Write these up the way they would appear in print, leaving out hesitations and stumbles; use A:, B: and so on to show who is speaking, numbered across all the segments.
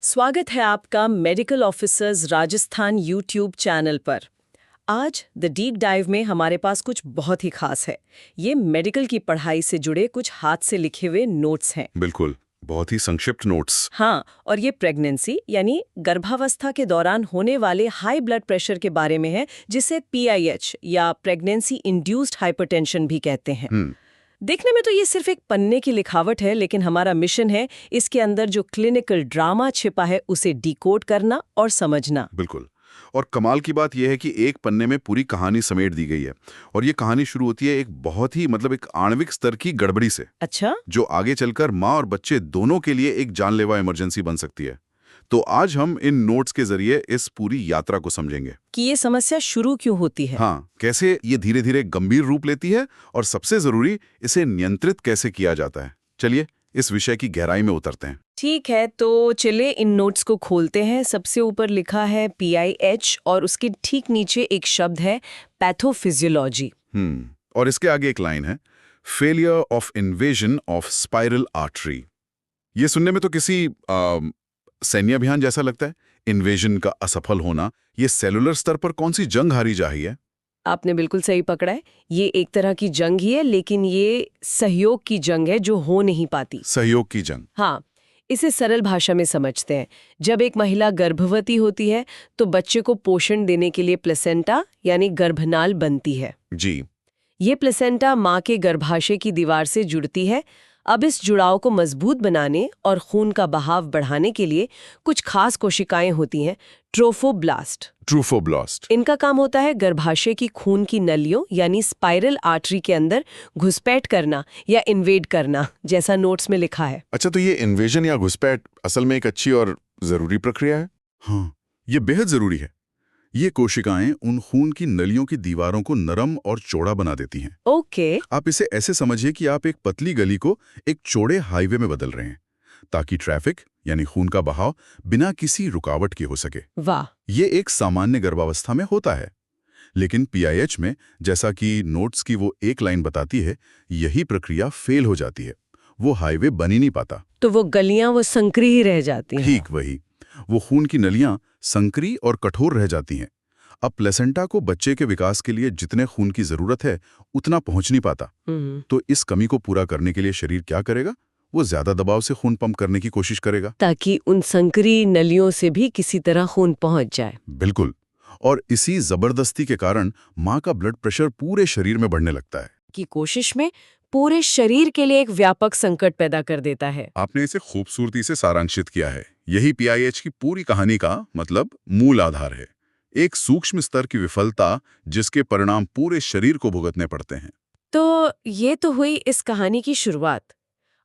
A: स्वागत है आपका medical officers Rajasthan YouTube channel पर। आज द डीप डाइव में हमारे पास कुछ बहुत ही खास है। ये मेडिकल की पढ़ाई से जुड़े कुछ हाथ से लिखे हुए नोट्स हैं।
B: बिल्कुल, बहुत ही संक्षिप्त नोट्स।
A: हाँ, और ये प्रेगनेंसी यानी गर्भावस्था के दौरान होने वाले हाई ब्लड प्रेशर के बारे में है, जिसे PIH या प्रेगनेंसी इंड्यूस्ड हाइपरटेंशन भी कहते हैं। देखने में तो ये सिर्फ एक पन्ने की लिखावट है, लेकिन हमारा मिशन है इसके अंदर जो क्लिनिकल ड्रामा छिपा है उसे डिकोड करना और समझना।
B: बिल्कुल। और कमाल की बात यह है कि एक पन्ने में पूरी कहानी समेट दी गई है। और ये कहानी शुरू होती है एक बहुत ही एक आणविक स्तर की गड़बड़ी से,
A: अच्छा,
B: जो आगे चलकर माँ और बच्चे दोनों के लिए एक जानलेवा इमरजेंसी बन सकती है। तो आज हम इन नोट्स के जरिए इस पूरी यात्रा को समझेंगे
A: कि ये समस्या शुरू क्यों होती है।
B: हाँ, कैसे ये धीरे धीरे गंभीर रूप लेती है और सबसे जरूरी, इसे नियंत्रित कैसे किया जाता है। चलिए इस विषय की गहराई में उतरते हैं।
A: ठीक है, तो चले इन नोट्स को खोलते हैं। सबसे ऊपर लिखा है PIH और उसके ठीक नीचे एक शब्द है पैथोफिजियोलॉजी।
B: और इसके आगे एक लाइन है, failure of invasion of spiral artery. ये सुनने में तो किसी सैन्य अभियान जैसा लगता है। इन्वेजन का असफल होना, ये सेलुलर स्तर पर कौन सी जंग हारी जा रही है?
A: आपने बिल्कुल सही पकड़ा है। ये एक तरह की जंग ही है, लेकिन ये सहयोग की जंग है जो हो नहीं पाती।
B: सहयोग की जंग।
A: हाँ, इसे सरल भाषा में समझते हैं। जब एक महिला गर्भवती होती है तो बच्चे को पोषण देने के लिए प्लेसेंटा यानी गर्भनाल बनती है।
B: जी।
A: ये प्लेसेंटा माँ के गर्भाशय की दीवार से जुड़ती है। अब इस जुड़ाव को मजबूत बनाने और खून का बहाव बढ़ाने के लिए कुछ खास कोशिकाएं होती हैं, ट्रोफोब्लास्ट।
B: ट्रूफोब्लास्ट।
A: इनका काम होता है गर्भाशय की खून की नलियों यानी स्पाइरल आर्टरी के अंदर घुसपैठ करना या इन्वेड करना, जैसा नोट्स में लिखा है।
B: अच्छा, तो ये इन्वेजन या घुसपैठ असल में एक अच्छी और जरूरी प्रक्रिया है? हाँ, ये बेहद जरूरी है। ये कोशिकाएं उन खून की नलियों की दीवारों को नरम और चौड़ा बना देती हैं।
A: ओके।
B: आप इसे ऐसे समझिए कि आप एक पतली गली को एक चौड़े हाईवे में बदल रहे हैं, ताकि ट्रैफिक यानी खून का बहाव बिना किसी रुकावट के हो सके।
A: वाह।
B: ये एक सामान्य गर्भावस्था में होता है, लेकिन PIH में, जैसा कि नोट्स की वो एक लाइन बताती है, यही प्रक्रिया फेल हो जाती है। वो हाईवे बन ही नहीं पाता।
A: तो वो गलियां वो संकरी ही रह जाती हैं।
B: ठीक वही, वो खून की नलियां संकरी और कठोर रह जाती हैं। अब प्लेसेंटा को बच्चे के विकास के लिए जितने खून की जरूरत है उतना पहुंच नहीं पाता। तो इस कमी को पूरा करने के लिए शरीर क्या करेगा? वो ज्यादा दबाव से खून पंप करने की कोशिश करेगा,
A: ताकि उन संकरी नलियों से भी किसी तरह खून पहुंच जाए।
B: बिल्कुल। और इसी जबरदस्ती के कारण माँ का ब्लड प्रेशर पूरे शरीर में बढ़ने लगता है।
A: की कोशिश में पूरे शरीर के लिए एक व्यापक संकट पैदा कर देता है।
B: आपने इसे खूबसूरती से सारांशित किया है। यही PIH की पूरी कहानी का मूल आधार है। एक सूक्ष्म स्तर की विफलता, जिसके परिणाम पूरे शरीर को भुगतने पड़ते हैं।
A: तो ये तो हुई इस कहानी की शुरुआत।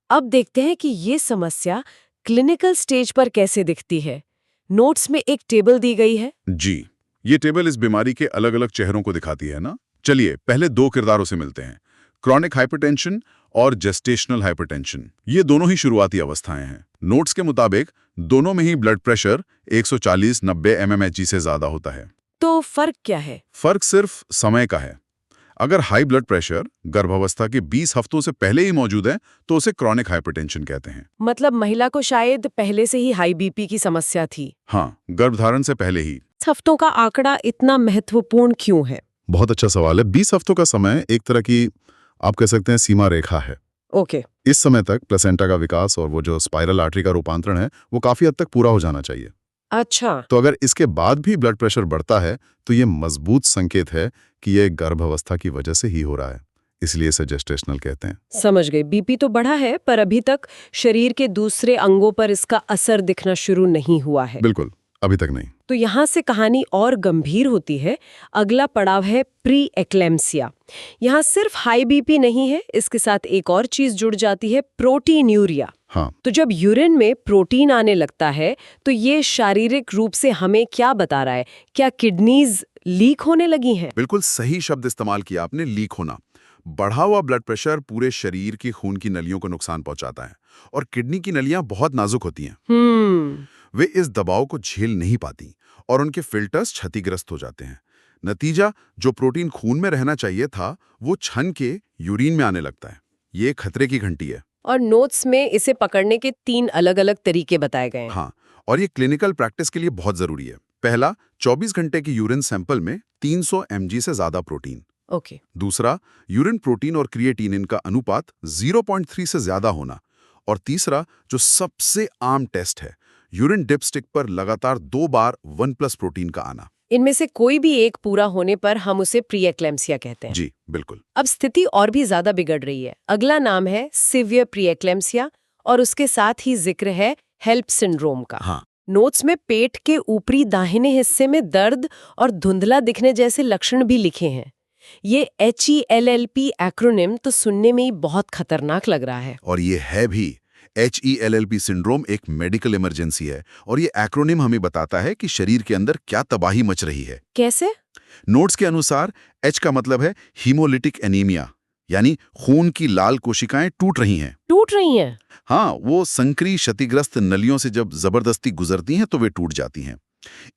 A: अब देखते हैं कि ये समस्या क्लिनिकल स्टेज पर कैसे दिखती है। नोट्स में एक टेबल दी गई है।
B: जी, ये टेबल इस बीमारी के अलग अलग चेहरों को दिखाती है ना। चलिए पहले दो किरदारों से मिलते हैं, क्रॉनिक हाइपरटेंशन और जेस्टेशनल हाइपरटेंशन। ये दोनों ही शुरुआती अवस्थाएं हैं। नोट्स के मुताबिक दोनों में ही ब्लड प्रेशर 140/90 mmHg से ज्यादा होता है।
A: तो फर्क क्या है?
B: फर्क सिर्फ समय का है। अगर हाई ब्लड प्रेशर गर्भावस्था के 20 हफ्तों से पहले ही मौजूद है तो उसे क्रॉनिक हाइपरटेंशन कहते हैं।
A: मतलब महिला को शायद पहले से ही हाई BP की समस्या थी।
B: हाँ, गर्भधारण से पहले ही।
A: हफ्तों का आंकड़ा इतना महत्वपूर्ण क्यों है?
B: बहुत अच्छा सवाल है। 20 हफ्तों का समय एक तरह की, आप कह सकते हैं, सीमा रेखा है।
A: ओके।
B: इस समय तक प्लेसेंटा का विकास और वो जो स्पाइरल आर्टरी का रूपांतरण है वो काफी हद तक पूरा हो जाना चाहिए।
A: अच्छा।
B: तो अगर इसके बाद भी ब्लड प्रेशर बढ़ता है तो ये मजबूत संकेत है कि ये गर्भावस्था की वजह से ही हो रहा है। इसलिए इसे जेस्टेशनल कहते हैं।
A: समझ गए। BP तो बढ़ा है, पर अभी तक शरीर के दूसरे अंगों पर इसका असर दिखना शुरू नहीं हुआ है।
B: बिल्कुल, अभी तक नहीं।
A: तो यहाँ से कहानी और गंभीर होती है। अगला पड़ाव है प्री एक्लेम्सिया। यहाँ सिर्फ हाई BP नहीं है, इसके साथ एक और चीज जुड़ जाती है, प्रोटीन्यूरिया।
B: हाँ,
A: तो जब यूरिन में प्रोटीन आने लगता है तो ये शारीरिक रूप से हमें क्या बता रहा है? क्या किडनीज लीक होने लगी हैं?
B: बिल्कुल सही शब्द इस्तेमाल किया आपने, लीक होना। बढ़ा हुआ ब्लड प्रेशर पूरे शरीर की खून की नलियों को नुकसान पहुंचाता है और किडनी की नलियां बहुत नाजुक होती हैं। वे इस दबाव को झेल नहीं पाती और उनके फिल्टर्स क्षतिग्रस्त हो जाते हैं। नतीजा, जो प्रोटीन खून में रहना चाहिए था वो छन के यूरिन में आने लगता है। ये खतरे की घंटी है।
A: और नोट्स में इसे पकड़ने के 3 अलग-अलग तरीके बताए गए हैं।
B: हाँ, और ये क्लिनिकल प्रैक्टिस के लिए बहुत जरूरी है। पहला, 24 घंटे की यूरिन सैंपल में 300 mg से ज्यादा प्रोटीन।
A: ओके।
B: दूसरा, यूरिन प्रोटीन और क्रिएटिनिन का अनुपात 0.3 से ज्यादा होना। और तीसरा, जो सबसे आम टेस्ट है, यूरिन डिपस्टिक पर लगातार 2 बार 1+ प्रोटीन का आना।
A: इनमें से कोई भी एक पूरा होने पर हम उसे प्री एक्लेम्सिया कहते हैं।
B: जी बिल्कुल।
A: अब स्थिति और भी ज्यादा बिगड़ रही है। अगला नाम है सिवियर प्री एक्लेम्सिया और उसके साथ ही जिक्र है हेल्प सिंड्रोम का।
B: हाँ।
A: नोट्स में पेट के ऊपरी दाहिने हिस्से में दर्द और धुंधला दिखने जैसे लक्षण भी लिखे हैं। ये HELLP एक्रोनिम तो सुनने में ही बहुत खतरनाक लग रहा है।
B: और ये है भी। HELLP सिंड्रोम एक मेडिकल इमरजेंसी है और ये एक्रोनिम हमें बताता है कि शरीर के अंदर क्या तबाही मच रही है।
A: कैसे?
B: नोट्स के अनुसार H का मतलब है हीमोलिटिक एनीमिया, यानी खून की लाल कोशिकाएं टूट रही हैं।
A: टूट रही हैं?
B: हाँ, वो संक्रिय क्षतिग्रस्त नलियों से जब जबरदस्ती गुजरती हैं तो वे टूट जाती हैं।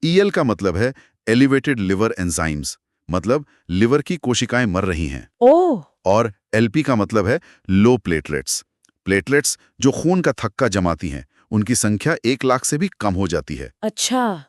B: EL का मतलब है एलिवेटेड लिवर एंजाइम्स, मतलब लिवर की कोशिकाएं मर रही हैं।
A: ओह।
B: और LP का मतलब है लो प्लेटलेट्स। प्लेटलेट्स जो खून का थक्का जमाती हैं, उनकी संख्या 1 लाख से भी कम हो जाती है।
A: अच्छा,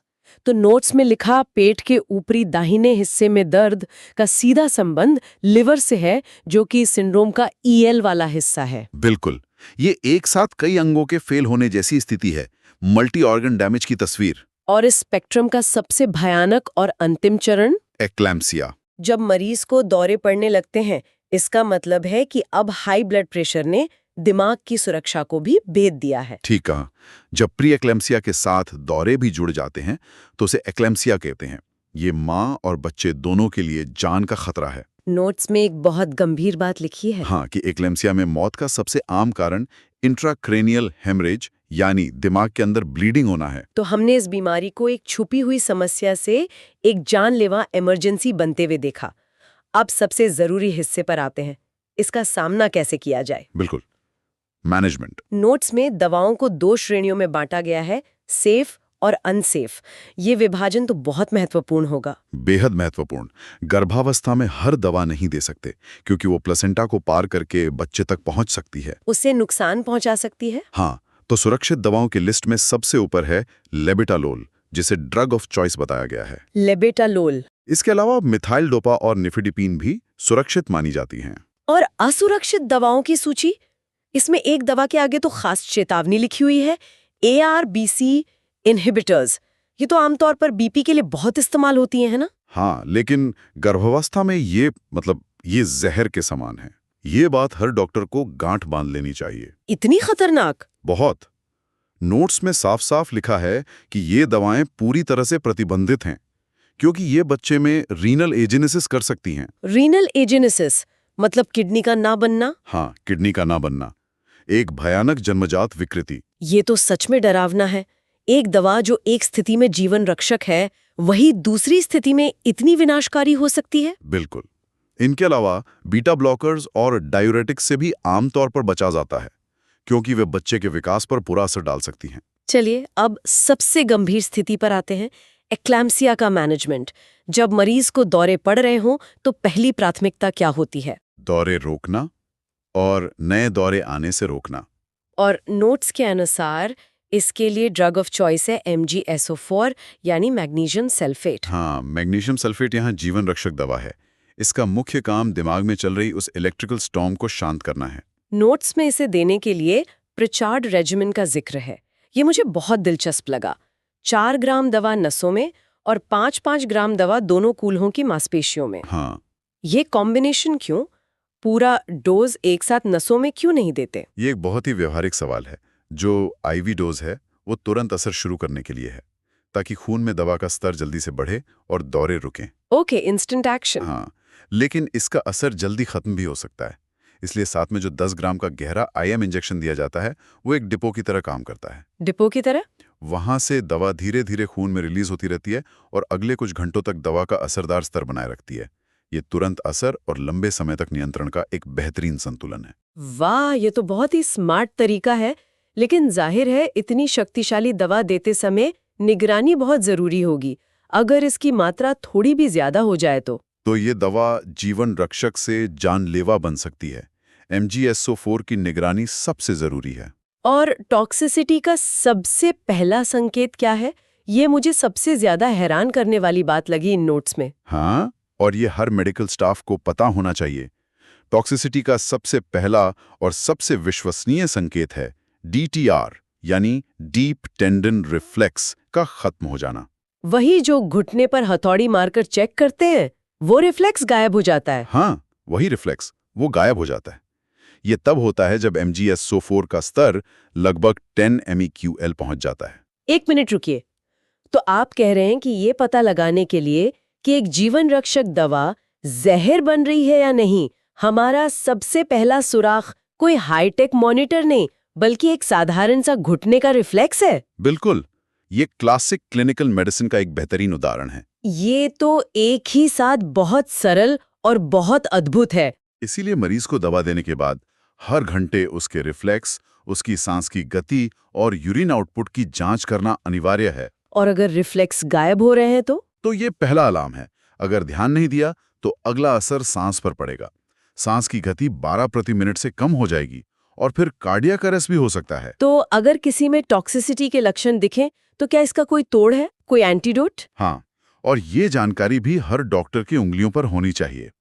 A: तो नोट्स में लिखा पेट के ऊपरी दाहिने हिस्से में दर्द का सीधा संबंध लिवर से है, जो कि सिंड्रोम का EL वाला हिस्सा है।
B: बिल्कुल। ये एक साथ कई अंगों के फेल होने जैसी स्थिति है, मल्टी ऑर्गन डैमेज की तस्वीर।
A: और इस स्पेक्ट्रम का सबसे भयानक और अंतिम चरण,
B: एक्लैम्सिया।
A: जब मरीज को दौरे पड़ने लगते हैं, इसका मतलब है कि अब हाई ब्लड प्रेशर ने दिमाग की सुरक्षा को भी भेद दिया है।
B: ठीक कहा। जब प्री एक्लैम्सिया के साथ दौरे भी जुड़ जाते हैं तो उसे एक्लैम्सिया कहते हैं। ये माँ और बच्चे दोनों के लिए जान का खतरा है।
A: नोट्स में एक बहुत गंभीर बात लिखी है।
B: हाँ, कि एक्लैम्सिया में मौत का सबसे आम कारण इंट्राक्रेनियल हेमरेज, यानी दिमाग के अंदर ब्लीडिंग होना है।
A: तो हमने इस बीमारी को एक छुपी हुई समस्या से एक जानलेवा इमरजेंसी बनते हुए देखा। अब सबसे जरूरी हिस्से पर आते हैं, इसका सामना कैसे किया जाए।
B: बिल्कुल। मैनेजमेंट।
A: नोट्स में दवाओं को 2 श्रेणियों में बांटा गया है, सेफ और अनसेफ। ये विभाजन तो बहुत महत्वपूर्ण होगा।
B: बेहद महत्वपूर्ण। गर्भावस्था में हर दवा नहीं दे सकते, क्योंकि वो प्लेसेंटा को पार करके बच्चे तक पहुंच सकती है।
A: उससे नुकसान पहुंचा सकती है।
B: हाँ, तो सुरक्षित दवाओं की लिस्ट में सबसे ऊपर है लेबेटालोल, जिसे ड्रग ऑफ चॉइस बताया गया है।
A: लेबेटालोल।
B: इसके अलावा मिथाइल डोपा और निफिडिपिन भी सुरक्षित मानी जाती हैं।
A: और असुरक्षित दवाओं की सूची, इसमें एक दवा के आगे तो खास चेतावनी लिखी हुई है, ARBC इनहिबिटर्स। ये तो आमतौर पर बीपी के लिए बहुत इस्तेमाल होती है ना?
B: हाँ, लेकिन गर्भावस्था में ये जहर के समान है। ये बात हर डॉक्टर को गांठ बांध लेनी चाहिए।
A: इतनी खतरनाक?
B: बहुत। नोट्स में साफ साफ लिखा है कि ये दवाएं पूरी तरह से प्रतिबंधित हैं, क्योंकि ये बच्चे में रीनल एजेनेसिस कर सकती हैं।
A: रीनल एजेनेसिस मतलब किडनी का ना बनना?
B: हाँ, किडनी का ना बनना, एक भयानक जन्मजात विकृति।
A: ये तो सच में डरावना है। एक दवा जो एक स्थिति में जीवन रक्षक है, वही दूसरी स्थिति में इतनी विनाशकारी हो सकती है।
B: बिल्कुल। इनके अलावा बीटा ब्लॉकर्स और डायूरेटिक्स से भी आमतौर पर बचा जाता है, क्योंकि वे बच्चे के विकास पर बुरा असर डाल सकती हैं।
A: चलिए अब सबसे गंभीर स्थिति पर आते हैं, एक्लैम्सिया का मैनेजमेंट। जब मरीज को दौरे पड़ रहे हों तो पहली प्राथमिकता क्या होती है?
B: दौरे रोकना और नए दौरे आने से रोकना।
A: और नोट्स के अनुसार इसके लिए ड्रग ऑफ चॉइस है MgSO4, यानी मैग्नीशियम सल्फेट।
B: हाँ, मैग्नीशियम सल्फेट यहाँ जीवन रक्षक दवा है। इसका मुख्य काम दिमाग में चल रही उस इलेक्ट्रिकल स्टॉर्म को शांत करना है।
A: नोट्स में इसे देने के लिए प्रिचार्ड रेजिमेन का जिक्र है। ये मुझे बहुत दिलचस्प लगा। 4 ग्राम दवा नसों में और 5-5 ग्राम दवा दोनों कूल्हों की मांसपेशियों में।
B: हाँ,
A: ये कॉम्बिनेशन क्यों? पूरा डोज एक साथ नसों में क्यों नहीं देते?
B: ये एक बहुत ही व्यवहारिक सवाल है। जो IV डोज है वो तुरंत असर शुरू करने के लिए है, ताकि खून में दवा का स्तर जल्दी से बढ़े और दौरे रुकें।
A: Okay, instant action.
B: हाँ, लेकिन इसका असर जल्दी खत्म भी हो सकता है। इसलिए साथ में जो 10 ग्राम का गहरा IM इंजेक्शन दिया जाता है, वो एक डिपो की तरह काम करता है।
A: डिपो की तरह?
B: वहां से दवा धीरे धीरे खून में रिलीज होती रहती है और अगले कुछ घंटों तक दवा का असरदार स्तर बनाए रखती है। ये तुरंत असर और लंबे समय तक नियंत्रण का एक बेहतरीन संतुलन है।
A: वाह, ये तो बहुत ही स्मार्ट तरीका है। लेकिन जाहिर है इतनी शक्तिशाली दवा देते समय निगरानी बहुत जरूरी होगी। अगर इसकी मात्रा थोड़ी भी ज्यादा हो जाए तो
B: ये दवा जीवन रक्षक से जानलेवा बन सकती है। MgSO4 की निगरानी सबसे जरूरी है।
A: और टॉक्सिसिटी का सबसे पहला संकेत क्या है? ये मुझे सबसे ज्यादा हैरान करने वाली बात लगी इन नोट्स में।
B: हाँ, और ये हर मेडिकल स्टाफ को पता होना चाहिए। टॉक्सिसिटी का सबसे पहला और सबसे विश्वसनीय संकेत है DTR, यानी डीप टेंडन रिफ्लेक्स का खत्म हो जाना।
A: वही जो घुटने पर हथौड़ी मारकर चेक करते हैं, वो रिफ्लेक्स गायब हो जाता है।
B: हाँ, वही रिफ्लेक्स, वो गायब हो जाता है। ये तब होता है जब MgSO4 का स्तर लगभग 10 MEQL पहुंच जाता है।
A: एक मिनट रुकिए। तो आप कह रहे हैं कि ये पता लगाने के लिए कि एक जीवन रक्षक दवा जहर बन रही है या नहीं, हमारा सबसे पहला सुराख कोई हाईटेक मॉनिटर नहीं, बल्कि एक साधारण सा घुटने का रिफ्लेक्स है।
B: बिल्कुल, ये क्लासिक क्लिनिकल मेडिसिन का एक बेहतरीन उदाहरण है।
A: ये तो एक ही साथ बहुत सरल और बहुत अद्भुत है।
B: इसीलिए मरीज को दवा देने के बाद हर घंटे उसके रिफ्लेक्स, उसकी सांस की गति और यूरिन आउटपुट की जांच करना अनिवार्य है।
A: और अगर रिफ्लेक्स गायब हो रहे हैं तो
B: ये पहला अलार्म है। अगर ध्यान नहीं दिया तो अगला असर सांस पर पड़ेगा। सांस की गति 12 प्रति मिनट से कम हो जाएगी और फिर कार्डियक अरेस्ट भी हो सकता है।
A: तो अगर किसी में टॉक्सिसिटी के लक्षण दिखें तो क्या इसका कोई तोड़ है, कोई एंटीडोट?
B: हाँ, और ये जानकारी भी हर डॉक्टर की उंगलियों पर होनी चाहिए।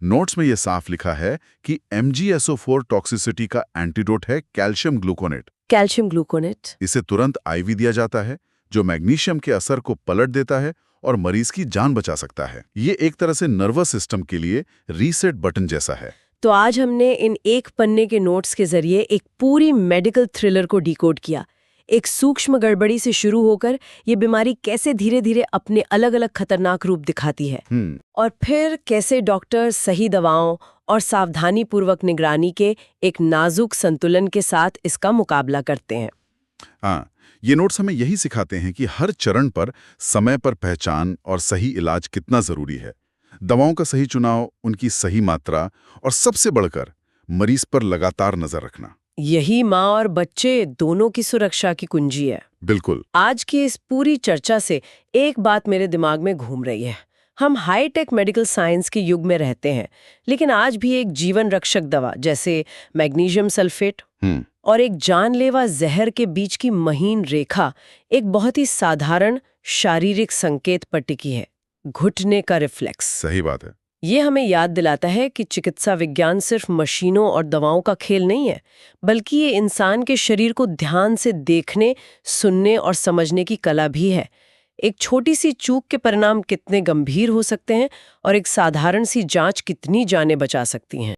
B: नोट्स में ये साफ लिखा है कि MgSO4 टॉक्सिसिटी का एंटीडोट है कैल्शियम ग्लूकोनेट।
A: Calcium gluconate.
B: इसे तुरंत IV दिया जाता है, जो मैग्नीशियम के असर को पलट देता है और मरीज की जान बचा सकता है। ये एक तरह से नर्वस सिस्टम के लिए रीसेट बटन जैसा है।
A: तो आज हमने इन एक पन्ने के नोट्स के जरिए एक पूरी मेडिकल थ्रिलर को डिकोड किया। एक सूक्ष्म गड़बड़ी से शुरू होकर ये बीमारी कैसे धीरे धीरे अपने अलग अलग खतरनाक रूप दिखाती है, और फिर कैसे डॉक्टर सही दवाओं और सावधानी पूर्वक निगरानी के एक नाजुक संतुलन के साथ इसका मुकाबला करते हैं।
B: हाँ, ये नोट्स हमें यही सिखाते हैं कि हर चरण पर समय पर पहचान और सही इलाज कितना जरूरी है। दवाओं का सही चुनाव, उनकी सही मात्रा और सबसे बढ़कर मरीज पर लगातार नजर रखना,
A: यही माँ और बच्चे दोनों की सुरक्षा की कुंजी है।
B: बिल्कुल।
A: आज की इस पूरी चर्चा से एक बात मेरे दिमाग में घूम रही है। हम हाईटेक मेडिकल साइंस के युग में रहते हैं, लेकिन आज भी एक जीवन रक्षक दवा जैसे मैग्नीशियम सल्फेट और एक जानलेवा जहर के बीच की महीन रेखा एक बहुत ही साधारण शारीरिक संकेत पर टिकी है, घुटने का रिफ्लेक्स।
B: सही बात है।
A: ये हमें याद दिलाता है कि चिकित्सा विज्ञान सिर्फ मशीनों और दवाओं का खेल नहीं है, बल्कि ये इंसान के शरीर को ध्यान से देखने, सुनने और समझने की कला भी है। एक छोटी सी चूक के परिणाम कितने गंभीर हो सकते हैं और एक साधारण सी जांच कितनी जानें बचा सकती हैं।